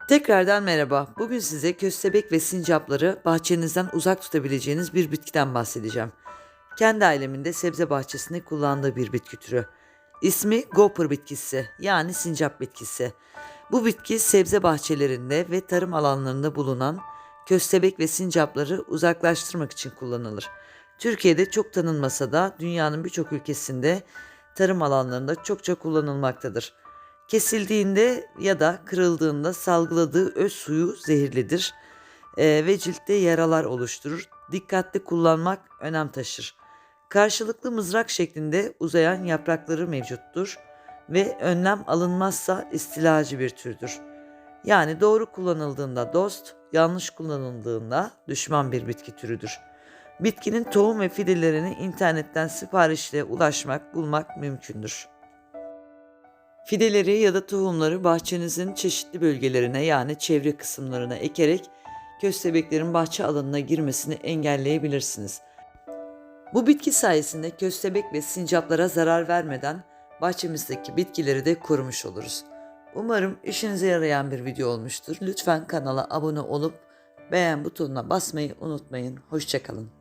Tekrardan merhaba. Bugün size köstebek ve sincapları bahçenizden uzak tutabileceğiniz bir bitkiden bahsedeceğim. Kendi ailemin de sebze bahçesinde kullandığı bir bitki türü. İsmi gopher bitkisi yani sincap bitkisi. Bu bitki sebze bahçelerinde ve tarım alanlarında bulunan köstebek ve sincapları uzaklaştırmak için kullanılır. Türkiye'de çok tanınmasa da dünyanın birçok ülkesinde tarım alanlarında çokça kullanılmaktadır. Kesildiğinde ya da kırıldığında salgıladığı öz suyu zehirlidir ve ciltte yaralar oluşturur. Dikkatli kullanmak önem taşır. Karşılıklı mızrak şeklinde uzayan yaprakları mevcuttur ve önlem alınmazsa istilacı bir türdür. Yani doğru kullanıldığında dost, yanlış kullanıldığında düşman bir bitki türüdür. Bitkinin tohum ve fidelerini internetten siparişle ulaşmak, bulmak mümkündür. Fideleri ya da tohumları bahçenizin çeşitli bölgelerine yani çevre kısımlarına ekerek köstebeklerin bahçe alanına girmesini engelleyebilirsiniz. Bu bitki sayesinde köstebek ve sincaplara zarar vermeden bahçemizdeki bitkileri de korumuş oluruz. Umarım işinize yarayan bir video olmuştur. Lütfen kanala abone olup beğen butonuna basmayı unutmayın. Hoşça kalın.